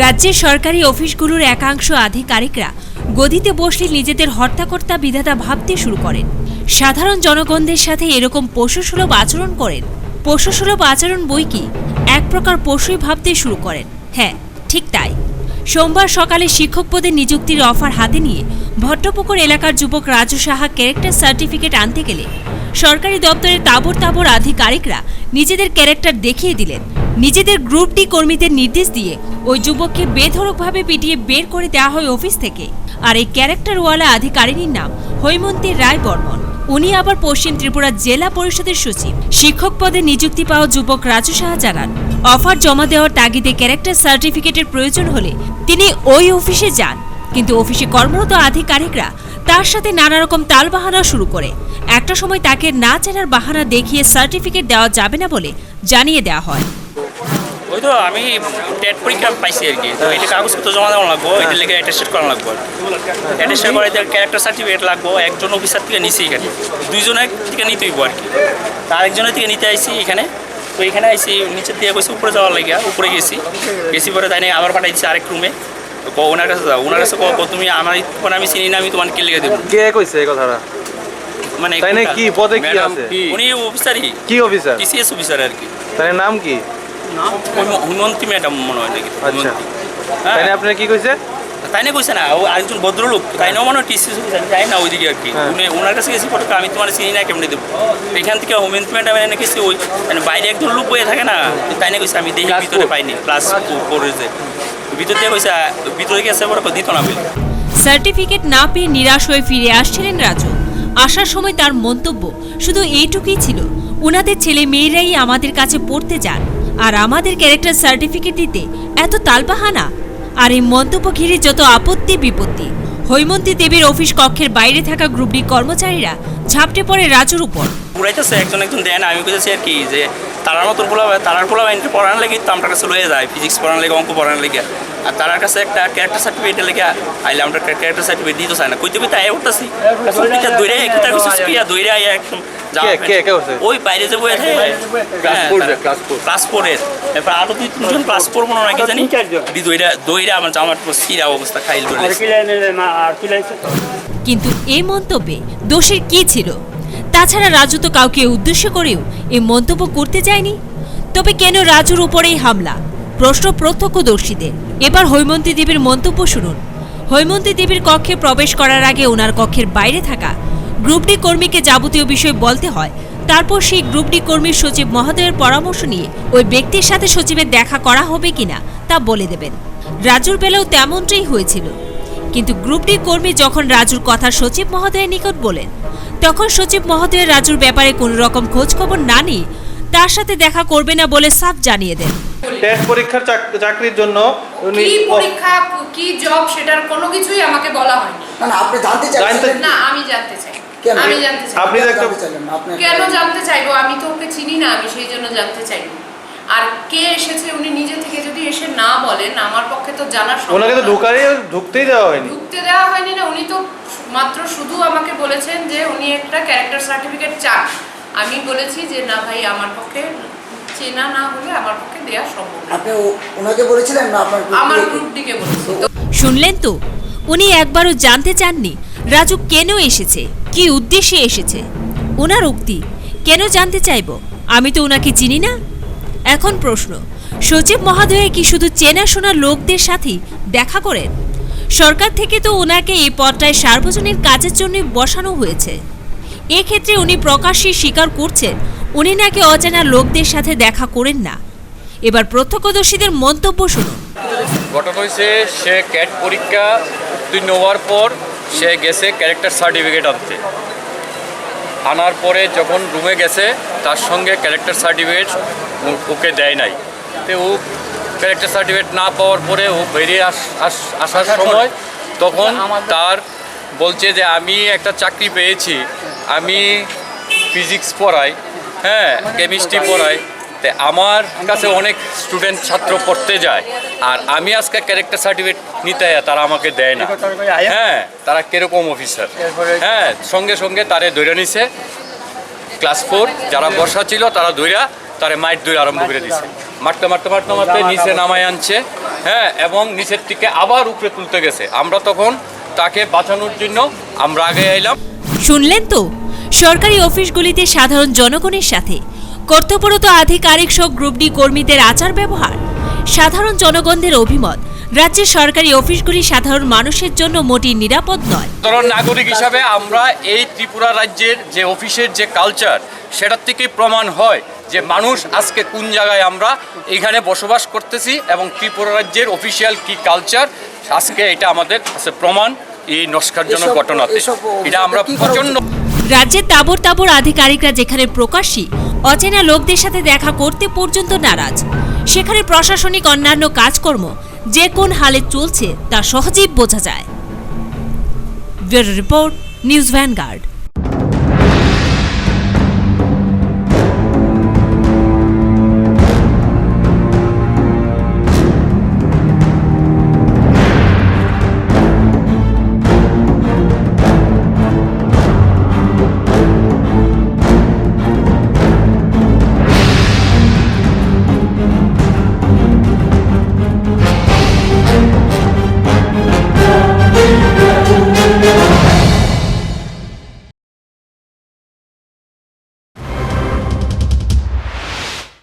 রাজ্যের সরকারি অফিসগুলোর একাংশ আধিকারিকরা গদিতে বসলে নিজেদের হর্তাকর্তা বিধাতা ভাবতে শুরু করেন। সাধারণ জনগণদের সাথে এরকম পশুসুলভ আচরণ করেন। পশুসুলভ আচরণ বই কি এক প্রকার পশুই ভাবতে শুরু করেন। হ্যাঁ, ঠিক তাই। সোমবার সকালে শিক্ষক পদে নিযুক্তির অফার হাতে নিয়ে ভট্টপুকুর এলাকার যুবক রাজু সাহা ক্যারেক্টার সার্টিফিকেট আনতে গেলে সরকারি দপ্তরের তাবর তাবর আধিকারিকরা নিজেদের ক্যারেক্টার দেখিয়ে দিলেন। নিজেদের গ্রুপ ডি কর্মীদের নির্দেশ দিয়ে ওই যুবককে বেধড়কভাবে পিটিয়ে বের করে দেওয়া হয় অফিস থেকে। আর এই ক্যারেক্টারওয়ালা আধিকারিনীর নাম হৈমন্তী রায় বর্মন। উনি আবার পশ্চিম ত্রিপুরা জেলা পরিষদের সচিব। শিক্ষক পদে নিযুক্তি পাওয়া যুবক রাজু সাহা জানান, অফার জমা দেওয়ার তাগিদে ক্যারেক্টার সার্টিফিকেটের প্রয়োজন হলে তিনি ওই অফিসে যান। কিন্তু অফিসে কর্মরত আধিকারিকরা তার সাথে নানা রকম তালবাহানা শুরু করে। একটা সময় তাকে না চেনার বাহানা দেখিয়ে সার্টিফিকেট দেওয়া যাবে না বলে জানিয়ে দেওয়া হয়। ওই তো আমি টেট পরীক্ষা পাইছি আর কি, তো এটা কাগজপত্র জমা দেওয়া লাগবো, এটা লেগে অ্যাটেস্টেড করা লাগবো। অ্যাটেস্টেড করে ক্যারেক্টার সার্টিফিকেট লাগবো। একজন অফিসার থেকে নিছি, এখানে দুইজনের থেকে নিতে হইব আর কি। তার একজনের থেকে নিতে আইসি এখানে। তো এখানে আইসি নিচের দিয়ে কইছি উপরে যাওয়ার লাগিয়া, উপরে গেছি পরে তাই আবার পাঠাইছি আরেক রুমে। ওনার কাছে যাও, ওনার কাছে তুমি আমার আমি চিনি না, আমি তোমার কে লেগে দেবো। কে কইছে এই কথাটা? মানে তাই না, কি পদে কি আছে? উনি অফিসারই। কি অফিসার? টিসিএস অফিসার আর কি। তার নাম কি? হৈমন্তী ম্যাডাম মনে হয় নাকি। আচ্ছা, তাই না আপনার কি কইছে? তাই না কইছে না, ও আরেকজন ভদ্রলোক, তাই না মনে হয় টিসিএস অফিসার, যাই না ওইদিকে আর কি। ওনার কাছে গেছি পরে, আমি তোমার চিনি না, কেমনি দেবো। এখান থেকে হৈমন্তী ম্যাডাম এনে গেছি, ওই মানে বাইরে একজন লোক বয়ে থাকে না, তাই না কইছে আমি দেখি ভিতরে পাইনি। ক্লাস 4 যে ভিতর দিয়ে কইছে, ভিতরে গেছে পরে দিত না বলে। সার্টিফিকেট না পেয়ে নিরাশ হয়ে ফিরে আসছিলেন রাজু। আসার সময় তার মন্তব্য শুধু এইটুকুই ছিল, ওনাদের ছেলে মেয়েরাই আমাদের কাছে পড়তে যান, আর আমাদের ক্যারেক্টার সার্টিফিকেট দিতে এত তালবাহানা। আর এই মন্তব্য ঘিরে যত আপত্তি বিপত্তি। হৈমন্তী দেবীর অফিস কক্ষের বাইরে থাকা গ্রুপ ডি কর্মচারীরা ঝাপটে পড়ে রাজুর উপর। পুরাইতেছে একজন দেন, আমি বুঝেছি আর কি যে তারার মতন তারার পোলাবাইনটা পড়ানোর লেগে তো আমার কাছে লয়ে যায়, ফিজিক্স পড়ানোর লেগে, অঙ্ক পড়ানোর লেগে। আর তার কাছে একটা ক্যারেক্টার সার্টিফিকেটের লেগে আইলে আমরা ক্যারেক্টার সার্টিফিকেট দিতে চাই না, কইতে কইতে আয় উঠতেছি দৌড়ে দৌড়ে আয় একদম ওই বাইরে যে বইয়ে থাকে ক্লাস 4-এর, এরপর আরো 2-3 জন ক্লাস 4 মনে হয় কি জানি, দৌড়ে আমার জামার সিরা অবস্থা খাইল। কিন্তু এই মন্তব্যে দোষের কি ছিল? তাছাড়া রাজু তো কাউকে উদ্দেশ্য করেও এই মন্তব্য করতে যায়নি। তবে কেন রাজুর উপরেই হামলা? প্রশ্ন প্রত্যক্ষদর্শীদের। এবার হৈমন্তী দেবীর মন্তব্য শুনুন। হৈমন্তী দেবীর কক্ষে প্রবেশ করার আগে ওনার কক্ষের বাইরে থাকা গ্রুপ ডি কর্মীকে যাবতীয় বিষয় বলতে হয়। তারপর সেই গ্রুপ ডি কর্মীর সচিব মহোদয়ের পরামর্শ নিয়ে ওই ব্যক্তির সাথে সচিবের দেখা করা হবে কিনা তা বলে দেবেন। রাজুর বেলাও তেমনটাই হয়েছিল। কিন্তু গ্রুপ ডি কর্মী যখন রাজুর কথা সচিব মহোদয়ের নিকট বলেন, তখন সচিব মহোদয়ের রাজুর ব্যাপারে কোনো রকম খোঁজ খবর না নিয়ে তার সাথে দেখা করবে না বলে সাফ জানিয়ে দেন। টেস্ট পরীক্ষার চাকরির জন্য কি পরীক্ষা, কি জব, সেটার কোনো কিছুই আমাকে বলা হয়নি। না না, আপনি জানতে চাইছেন? না, আমি জানতে চাই। কেন? আমি জানতে চাই। আপনি কেন জানতে চাইবো? আমি তো ওকে চিনি না, আমি সেই জন্য জানতে চাইবো। আর কে এসেছে উনি নিজে থেকে যদি এসে না বলেন, আমার পক্ষে তো জানা সম্ভব। ওনাকে তো ঢুকতেই দেওয়া হয়নি। ঢুকতে দেওয়া হয়নি না, উনি তো মাত্র শুধু আমাকে বলেছেন যে উনি একটা ক্যারেক্টার সার্টিফিকেট চান। আমি বলেছি যে না ভাই, আমার পক্ষে চেনা না হলে আমার পক্ষে দেওয়া সম্ভব না। আপনি ওনাকে বলেছিলেন না? আমার গ্রুপ দিকে বলেছি। শুনলেন তো, উনি একবারও জানতে চাননি রাজু কেন এসেছে, কি উদ্দেশ্যে এসেছে। ওনার উক্তি, কেন জানতে চাইব, আমি তো ওনাকে চিনি না। এখন প্রশ্ন, সচিব মহোদয় কি শুধু চেনাশোনা লোকদের সাথেই দেখা করেন? সরকার থেকে তো ওনাকে এই পদটায় সার্বজনীন কাজের জন্য বসানো হয়েছে। এক্ষেত্রে উনি প্রকাশ্যে স্বীকার করছেন উনি নাকি অচেনা লোকদের সাথে দেখা করেন না। এবার প্রত্যক্ষদর্শীদের মন্তব্য শুনুন। ঘটনা হয়েছে, সে ক্যাট পরীক্ষা উত্তীর্ণ হওয়ার পর সে গেছে ক্যারেক্টার সার্টিফিকেট আনতে। আনার পরে যখন রুমে গেছে, তার সঙ্গে ক্যারেক্টার সার্টিফিকেট ওকে দেয় নাই। তো ও ক্যারেক্টার সার্টিফিকেট না পাওয়ার পরে ও বেরিয়ে আসার সময় তখন তার বলছে যে আমি একটা চাকরি পেয়েছি, আমি ফিজিক্স পড়াই, হ্যাঁ কেমিস্ট্রি পড়াই, তো আমার কাছে অনেক স্টুডেন্ট ছাত্র পড়তে যায়, আর আমি আজকে ক্যারেক্টার সার্টিফিকেট নিতে তারা আমাকে দেয় না। হ্যাঁ, তারা কিরকম অফিসার? হ্যাঁ, সঙ্গে সঙ্গে তারে ধরে নিছে। ক্লাস 4 যারা বর্ষা ছিল তারা তারে মাইট ধরে আরম্ভ করে দিছে। মারতে মারতে মারতে মারতে নিচে নামায় আনছে, হ্যাঁ, এবং নিচের থেকে আবার উপরে তুলতে গেছে। আমরা তখন তাকে বাঁচানোর জন্য আমরা আগে এলাম। শুনলেন তো, সরকারি অফিসগুলিতে সাধারণ জনগণের সাথে কর্তব্যরত আধিকারিক সহ গ্রুপ ডি কর্মীদের আচার ব্যবহার। সাধারণ জনগণদের অভিমত, রাজ্যের সরকারি অফিসগুলি সাধারণ মানুষের জন্য মোটেই নিরাপদ নয়। সাধারণ নাগরিক হিসাবে আমরা এই ত্রিপুরা রাজ্যের যে অফিসের যে কালচার, সেটার থেকেই প্রমাণ হয় যে মানুষ আজকে কোন জায়গায় আমরা এখানে বসবাস করতেছি এবং ত্রিপুরা রাজ্যের অফিসিয়াল কি কালচার, আজকে এটা আমাদের কাছে প্রমাণ এই নস্কারজনক ঘটনাতে। এটা আমরা প্রচণ্ড। রাজ্যের তাবর তাবর আধিকারিকরা যেখানে প্রকাশ্যে অচেনা লোকদের সাথে দেখা করতে পর্যন্ত নারাজ, সেখানে প্রশাসনিক অন্যান্য কাজকর্ম যে কোন হালে চলছে তা সহজেই বোঝা যায়। Bureau report, news vanguard.